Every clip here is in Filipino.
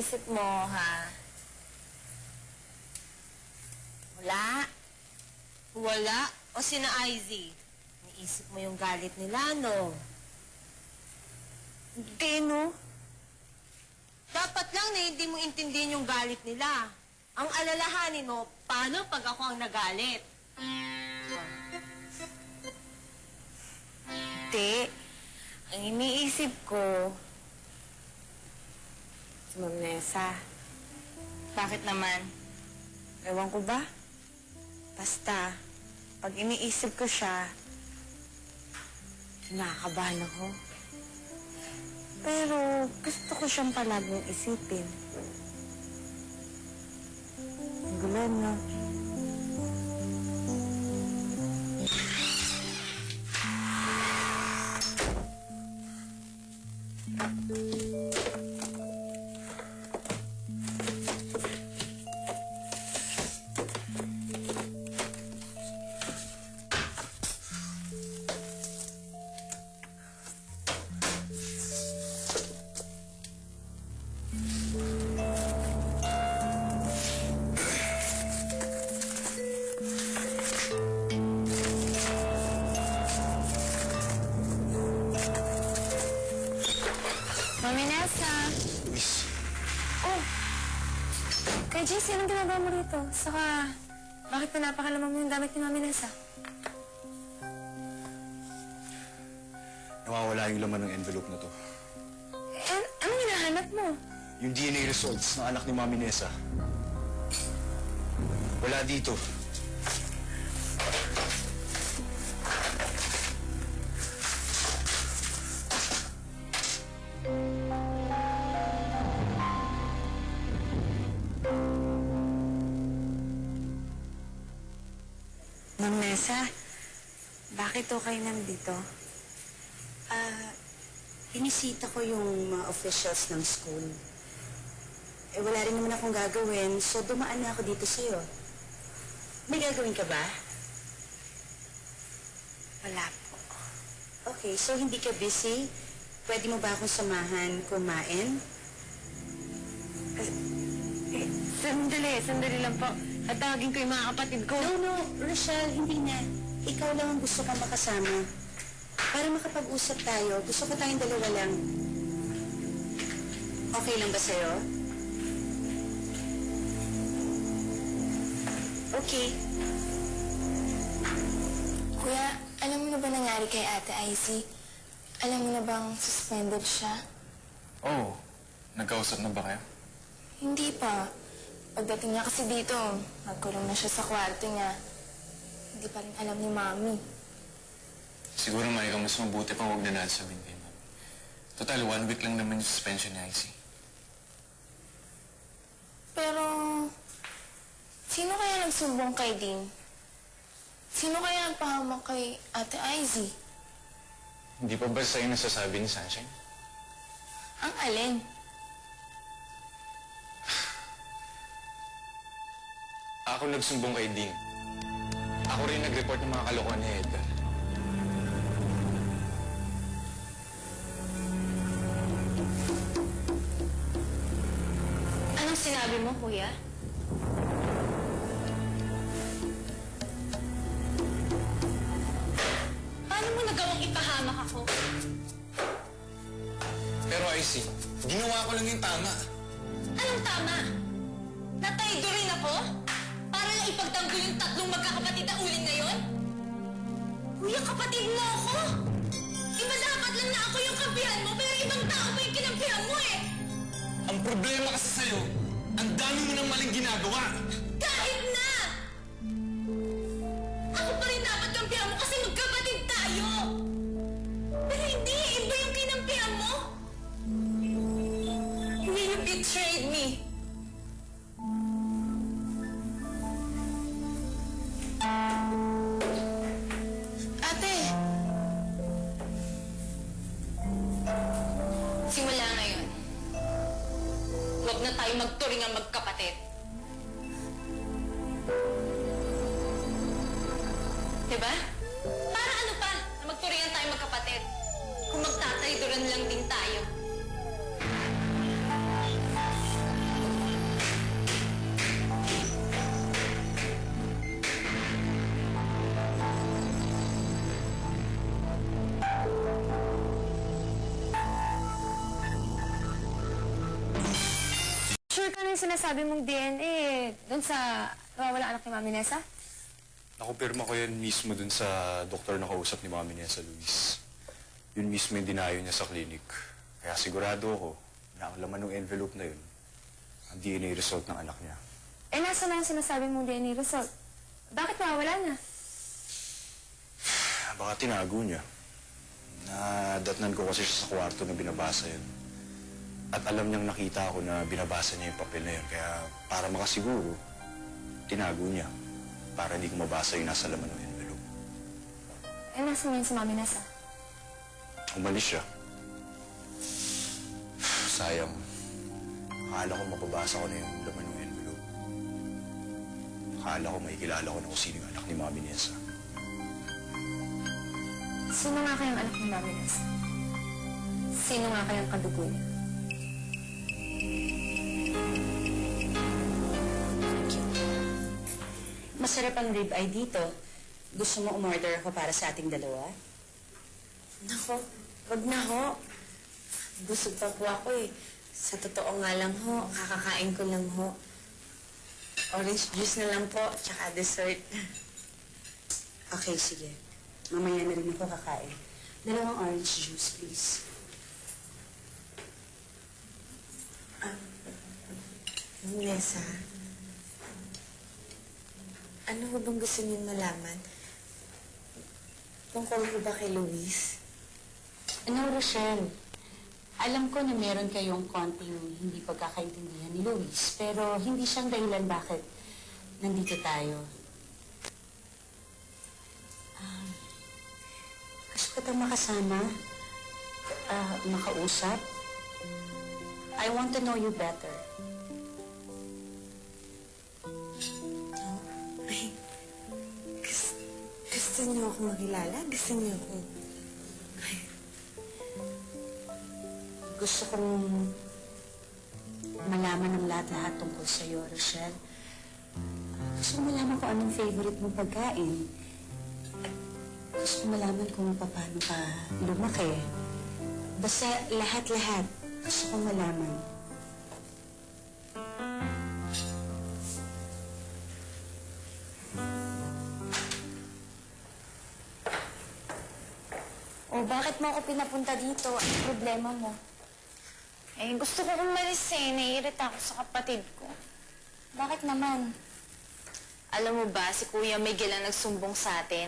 iniisip mo, ha? Wala? Wala? O sina Izzy? Iniisip mo yung galit nila, no? Hindi, no? Dapat lang na hindi mo intindihin yung galit nila. Ang alalahanin mo, paano pag ako ang nagalit? Hindi. Ang iniisip ko, si Ma'am Nessa. Bakit naman? Ewan ko ba? Basta, pag iniisip ko siya, nakakabahan ako. Pero gusto ko siyang palaging isipin. Ang gulo, no? Mami Nessa! Luis, Kay JC, anong ginagawa mo rito? Saka, bakit pinapakalaman mo yung damit ni Mami Nessa? nawawala yung laman ng envelope na to. Anong hinahanap mo? Yung DNA results ng anak ni Mami Nessa. Wala dito. Ma'am Nessa, bakit to kayo nandito? Inisita ko yung mga officials ng school. Wala rin naman akong gagawin, so dumaan na ako dito sa'yo. May gagawin ka ba? Wala po. Okay, so hindi ka busy? Pwede mo ba akong samahan kumain? Sandali lang po. Tatawagin ko yung mga kapatid ko. No, Rochelle, hindi na. Ikaw lang ang gusto kong makasama. Para makapag-usap tayo, gusto ko tayong dalawa lang. Okay lang ba sa'yo? Okay. Kuya, alam mo na ba nangyari kay Ate Izzy? Alam mo na bang suspended siya? Oh, nagkausap na ba kayo? Hindi pa. Pagdating niya kasi dito, nagkulong na siya sa kwarto niya. Hindi pa rin alam ni Mami. Siguro Maika, mas mabuti pang huwag na natin sabihin kay Mami. Total, 1 week lang naman yung suspension ni Izzy. Pero, sino kaya nagsumbong kay Dean? Sino kaya nagpahamak kay Ate Izzy? Hindi pa ba sa'yo nasasabi ni Sunshine? Ang alin? Ako nagsumbong kay Dean. Ako rin nag-report ng mga kalokohan ni Edgar. Anong sinabi mo, Kuya? Paano mo nagawang ipahamak ako? Pero Izzy, ginawa ko lang yung tama. Anong tama? Nataydo rin ako? Para lang ipagtanggol yung tatlong magkakapatid na uling ngayon? Kuya, kapatid mo ako! Iba dapat lang na ako yung kampihan mo, pero ibang tao pa yung kinampihan mo eh! Ang problema kasi sa'yo, ang dami mo ng maling ginagawa. Kahit na! Ako pa rin dapat kampihan mo kasi magkapatid tayo! Pero hindi, iba yung kinampihan mo! You betrayed me! Ate! Simula ngayon, huwag na tayo magturing ang magkapatid. Diba? Para ano pa na magturingan tayo magkapatid? Kung magtatayduran lang din tayo. yung sinasabi mong DNA doon sa nawawala anak ni Mami Nessa? Nakumpirma ko yan mismo dun sa doktor na kausap ni Mami Nessa, Luis. Yun mismo yung dinayo niya sa klinik. Kaya sigurado ako na ang laman ng envelope na yun, ang DNA result ng anak niya. Eh, nasa na yung sinasabi mong DNA result? Bakit nawawala na? Baka tinago niya. Nadatnan ko kasi siya sa kwarto na binabasa yun. At alam niyang nakita ako na binabasa niya yung papel na yun. Kaya para makasiguro, tinago niya. Para hindi ko mabasa yung nasa laman ng envelope. Eh, nasa na yun si Mami Nessa? Umalis siya. Sayang. Akala ko mapabasa ko na yung laman ng envelope. Akala ko makikilala ko na kung sino yung anak ni Mami Nessa. Sino nga kayang anak ni Mami Nessa? Sino nga kayang kadugo niya? Masarap ang ribeye dito. Gusto mo umorder ako para sa ating dalawa? Nako, wag na ho. Busog pa po ako eh. Sa totoo nga lang ho, kakakain ko lang ho. Orange juice na lang po, tsaka dessert. Okay, sige. Mamaya na rin ako kakain. Dalawang orange juice, please. Nessa, ano ho bang gusto niyong malaman? Tungkol ho ba kay Luis? Ano, Rochelle? Alam ko na meron kayong konting hindi pagkakaintindihan ni Luis, pero hindi siyang dahilan bakit nandito tayo. Gusto ko tayong makasama, makausap. I want to know you better. Ay, gusto niyo ako makilala? Gusto niyo ako... Ay, Gusto kong malaman ng lahat-lahat tungkol sa'yo, Rochelle. Gusto kong malaman kung anong favorite mong pagkain. At gusto kong malaman kung paano ka lumaki. Basta lahat-lahat gusto kong malaman. O, bakit mo ako pinapunta dito? Anong problema mo? Eh, gusto ko umalis eh. Naiirita ako sa kapatid ko. Bakit naman? Alam mo ba, si Kuya Miguel ang nagsumbong sa atin.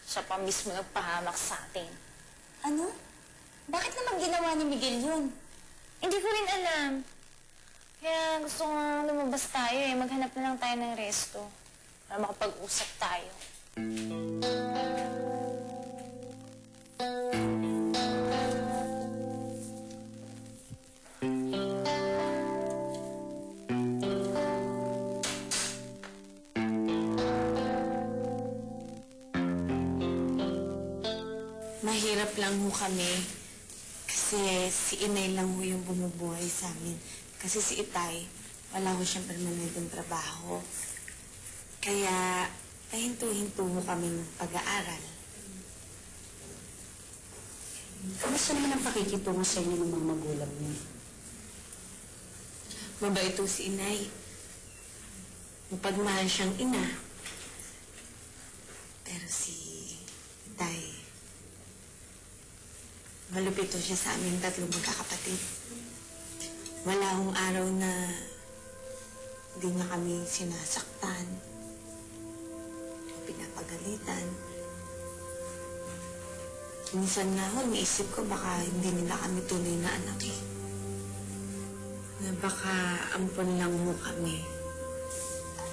Siya pa mismo nagpahamak sa atin. Ano? Bakit naman ginawa ni Miguel yun? Hindi ko rin alam. Kaya gusto ko nga lumabas tayo eh. Maghanap na lang tayo ng resto. Para makapag-usap tayo. mahirap lang ho kami. Kasi si Inay lang ho yung bumubuhay sa amin. Kasi si Itay, wala ho siyang permanenteng trabaho. Kaya, pahinto-hinto ho kaming pag-aaral. Kamusta naman ang pakikitungo sa inyo ng mga magulang niyo? Mabait ho si Inay. Mapagmahal siyang ina. Pero si Itay, malupit ho siya sa aming tatlong magkakapatid. Wala hong araw na hindi niya kami sinasaktan o pinapagalitan. Minsan nga ho, naisip ko baka hindi nila kami tunay na anak eh. Na baka ampon lang ho kami.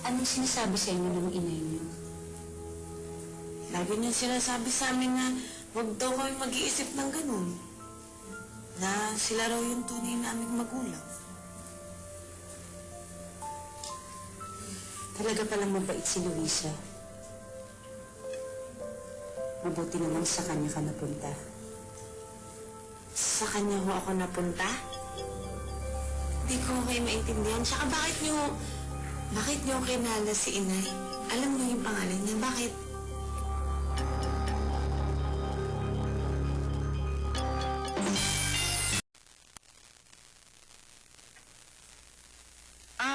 Anong sinasabi sa inyo ng inay niyo? Lagi niya sinasabi sa amin na huwag daw kami mag-iisip ng ganun. Na sila raw yung tunay naming magulang. Talaga palang mabait si Luisa. Mabuti naman sa kanya ka napunta. Sa kanya ho ako napunta? Hindi ko kayo maintindihan. Tsaka bakit niyo kinala si Inay? Alam niyo yung pangalan niya. Bakit?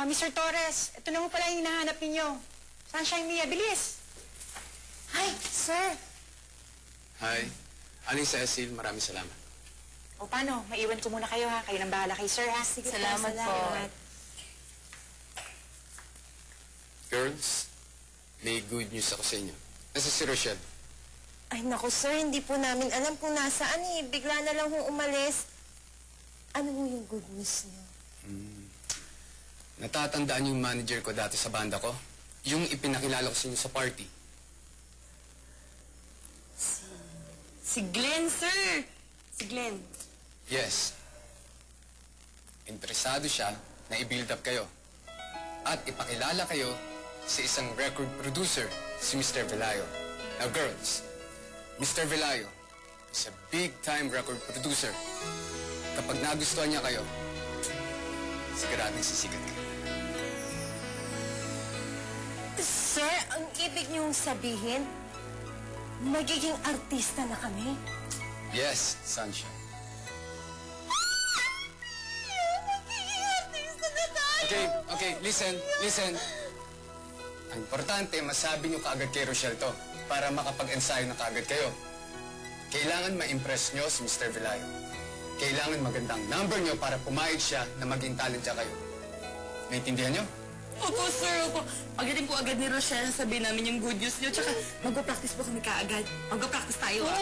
Mr. Torres, ito na mo pala yung hinahanap ninyo. Sunshine Mia, bilis! Hi, sir. Hi. Aling Cecil, maraming salamat. O paano, maiwan ko muna kayo ha. Kayo nang bahala kay sir ha. Sige Salamat po. Girls, may good news ako sa inyo. Nasa si Rochelle. Ay, naku, sir. Hindi po namin alam kung nasaan eh. Bigla na lang hong umalis. Ano mo yung good news niyo? Natatandaan yung manager ko dati sa banda ko? Yung ipinakilala ko sa inyo sa party. Si Glenn, sir! Si Glenn. Yes. Interesado siya na i-build up kayo. At ipakilala kayo sa isang record producer, si Mr. Velayo. Now girls, Mr. Velayo is a big-time record producer. Kapag nagustuhan niya kayo, siguradong sisikat kayo. Sir, ang ibig niyong sabihin, magiging artista na kami? Yes, Sunshine. Okay, listen. Ang importante, masabi niyo kaagad kay Rochelle to para makapag-ensayo na kaagad kayo. Kailangan ma-impress niyo si Mr. Velayo. Kailangan magandang number niyo para pumayag siya na maging talent siya kayo. Naintindihan niyo? Opo, sir. Opo. Pagdating po agad ni Rochelle, sabihin namin yung good news niyo. Tsaka magpa-practice po kami kaagad. Magpa-practice tayo, ah.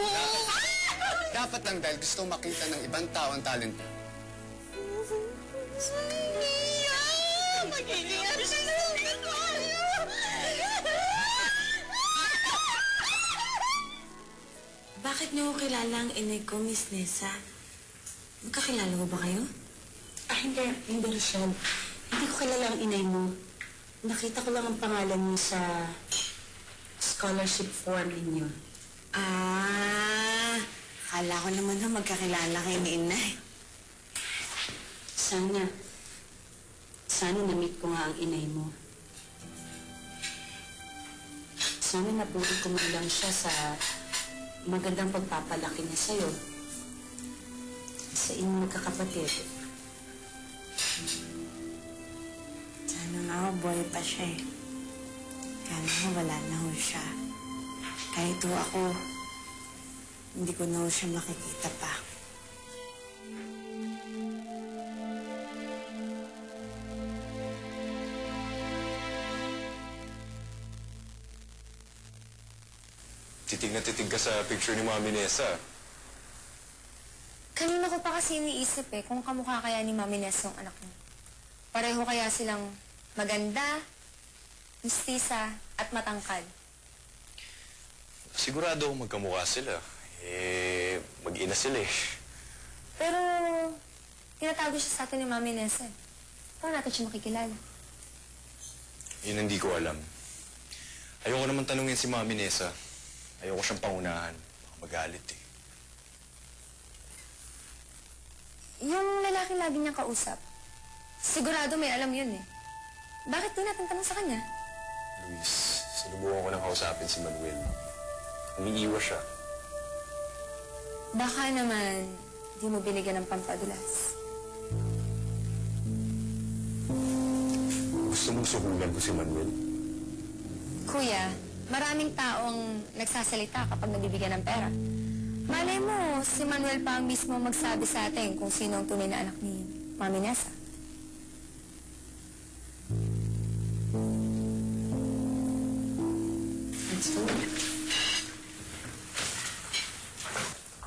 Dapat lang dahil gusto makita ng ibang tao ang talent niyo. Magiging artista tayo! Bakit niyo kilala ang inay ko, Miss Nessa? Magkakilala mo ba kayo? Hindi, Rochelle. Hindi ko kilala ang inay mo. Nakita ko lang ang pangalan niyo sa scholarship form ninyo. Ah, akala ko naman na magkakilala kayo ni inay. Sana na-meet ko nga ang inay mo. Sana napulot ko man lang siya sa magandang pagpapalaki niya sa'yo. Sa inyong magkakapatid. Sana nga ho, buhay pa siya eh. Kala mo wala na ho siya. Kahit ho ako, hindi ko na ho siya makikita pa. Titig na titig ka sa picture ni Mami Nessa. Kanina ko pa kasi iniisip eh, kung kamukha kaya ni Mami Ness yung anak niya. Pareho kaya silang maganda, mistisa, at matangkad. Sigurado akong magkamukha sila. Mag-ina sila eh. Pero, tinatago siya sa atin ni Mami Ness eh. Paano natin siya makikilala? Yun hindi ko alam. Ayoko naman tanungin si Mami Nessa. Ayoko siyang pangunahan. Baka magalit eh. Yung lalaki lagi niyang kausap, sigurado may alam yun eh. Bakit di natin tanong sa kanya? Luis, sinubukan ko nang kausapin si Manuel. Umiiwas siya. Baka naman, di mo binigyan ng pampadulas. Gusto mong suhulan ko si Manuel? Kuya, maraming taong nagsasalita kapag nabibigyan ng pera. Malay mo, si Manuel pa ang mismo magsabi sa atin kung sino ang tunay na anak ni Mami Nessa.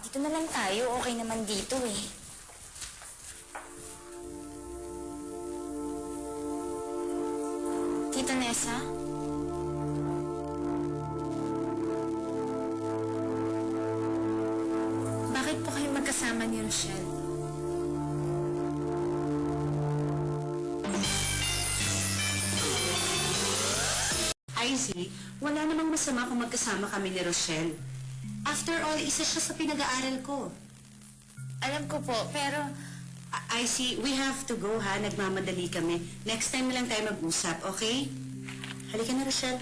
Dito na lang tayo. Okay naman dito eh. Tita Nessa? Bakit po kayo magkasama ni Rochelle? Izzy, wala namang masama kung magkasama kami ni Rochelle. After all, isa siya sa pinag-aaral ko. Alam ko po, pero Izzy, we have to go ha. Nagmamadali kami. Next time na lang tayo mag-usap, okay? Halika na, Rochelle.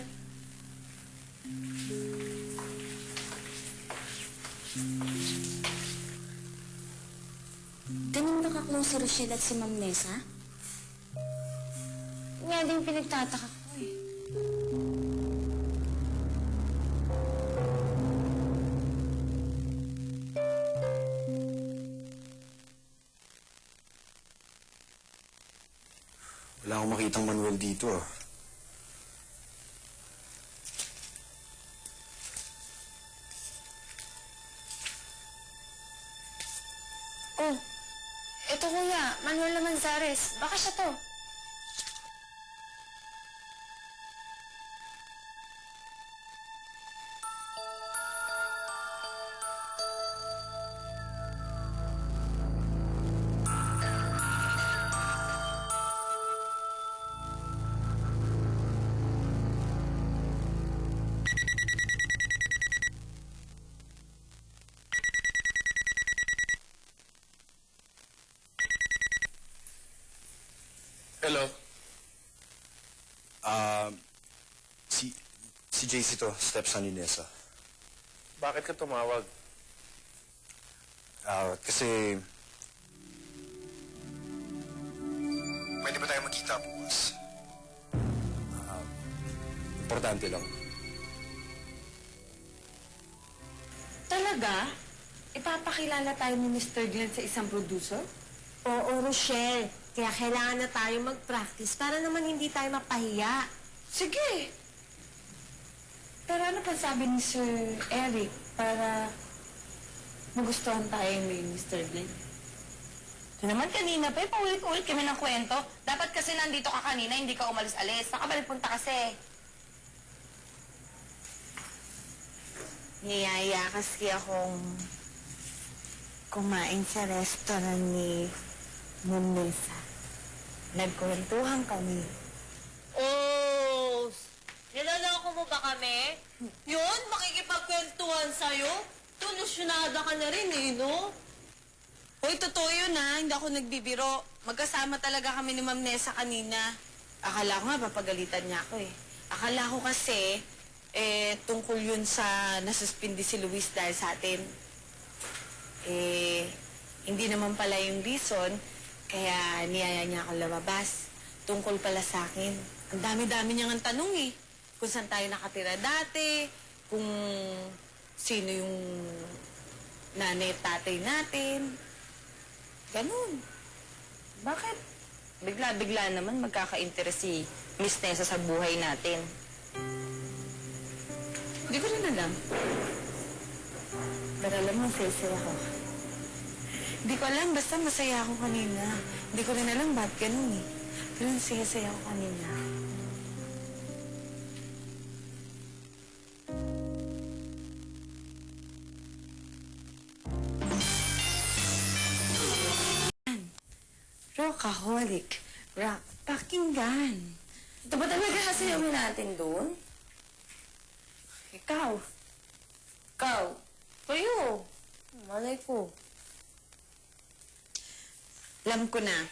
ganun ba ka-close si Rochelle at si Ma'am Nessa? nga din pinagtataka ko eh. Wala akong makitang Manuel dito ah. Oh, eto kuya, Manuel Manzares. Baka siya to. Hello? Si JC to, stepson ni Nessa. Bakit ka tumawag? Kasi... Pwede ba tayo magkita bukas? Importante lang. Talaga? Ipapakilala tayo ni Mr. Glenn sa isang producer? Oo, Rochelle. Kaya kailangan na tayo mag-practice para naman hindi tayo mapahiya. Sige! Pero ano pa sabi ni Sir Eric para magustuhan tayo ni Mr. Glenn? Ito naman kanina pa, paulit-ulit kami ng kwento. Dapat kasi nandito ka kanina, hindi ka umalis-alis. Saka balik punta kasi. Niyaya kasi akong kumain sa restaurant ni Monesa. Nagkwentuhan kami. Oh! Nilalako mo ba kami? Yun, makikipagkwentuhan sa'yo? Tulusyonada ka na rin eh, no? Hoy, totoo yun ha. Hindi ako nagbibiro. Magkasama talaga kami ni Ma'am Nessa kanina. Akala ko nga, papagalitan niya ako eh. Akala ko kasi, tungkol yun sa nasuspindi si Luis dahil sa atin. Hindi naman pala yung reason, kaya niyaya niya ako lumabas. Tungkol pala sa akin. Ang dami-dami niyang ang tanong eh. Kung saan tayo nakatira dati, kung sino yung nanay at tatay natin. Ganun. Bakit? Bigla-bigla naman magkaka-interest si Miss Nessa sa buhay natin. Hindi ko rin alam. Pero alam mo, saya ako. Hindi ko alam, basta masaya ako kanina. Hindi ko rin alam ba't ganun eh. Pero saya ako kanina. Rockaholic. Rock. Pakinggan. Ito ba talaga kasayawin natin doon? Ikaw. Ikaw? Kayo? Malay ko. Alam ko na.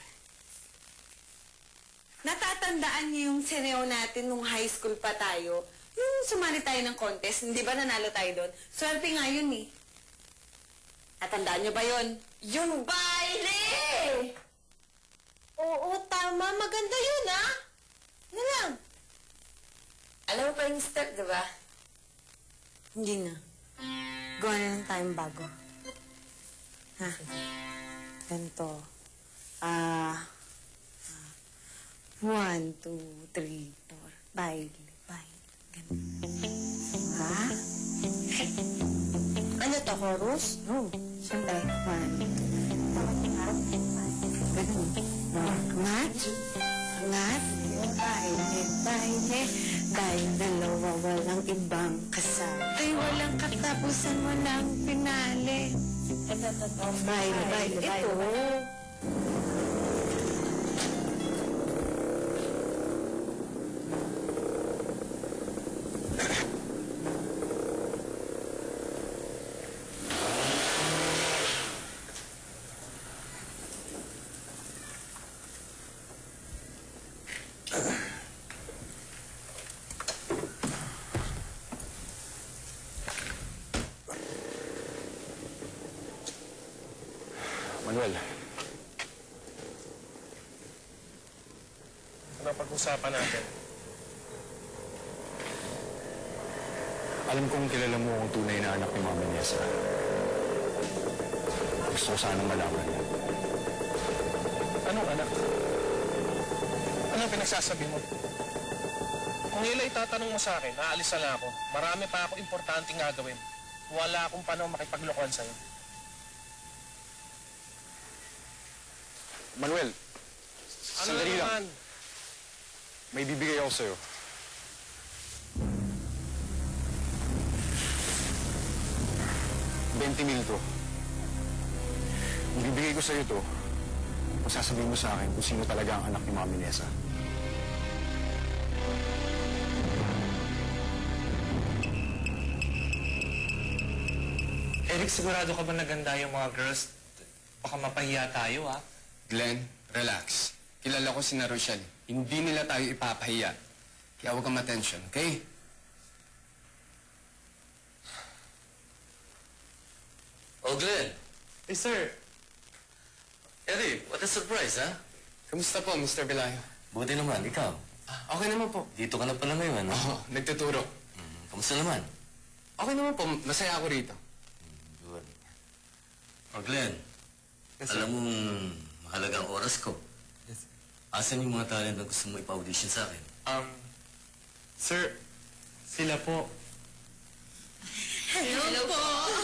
Natatandaan niyo yung sineo natin nung high school pa tayo? Yung sumali tayo ng contest, hindi ba nanalo tayo doon? Swerte nga yun eh. Natandaan niyo ba yun? Yung baile! Oo, tama. Maganda yun, ha? Ano lang? Alam mo pa yung step, di ba? Hindi na. Gawa na lang tayong bago. Ha? Ganito. 1, 2, 3, 4. Baile, baile. Ganun. Ha? Ano to, chorus? Oh, siyempre. 1. Ganun. Angat. Angat. Baile, baile. Dahil dalawa walang ibang kasal. Ay, walang katapusan, walang pinali. Baile, baile, baile. Ito. Manuel, usapan natin. Alam kong kilala mo ang tunay na anak ni Mama Nessa. Gusto ko sanang malaman mo. Anong anak? Anong pinagsasabi mo? Kung ila itatanong mo sa akin, aalis na lang ako. Marami pa ako importanteng gagawin. Wala akong panahon makipaglokohan sa'yo. Manuel, Ano sandali na lang. naman? May bibigay ako sa'yo. $20,000 to. Ibibigay ko sa'yo to. Sasabihin mo sa akin kung sino talaga ang anak ni Mami Nessa. Eric, sigurado ka ba naganda yung mga girls? Baka mapahiya tayo, ha? Glenn, relax. Kilala ko si Rochelle. Hindi nila tayo ipapahiya. Kaya huwag kang ma-tension, okay? Oh, Glenn. Eh, sir. Eric, what a surprise, ha? Kamusta po, Mr. Velayo? Buti naman, ikaw. Okay naman po. Dito ka na pala ngayon, ano? Oo, nagtuturo. Kamusta naman? Okay naman po, masaya ako rito. Good. Oh, Glenn. Alam mo, mahalaga ang oras ko. Asan yung mga talent na gusto mo ipa-audition sa akin? Sir, sila po. Hello po!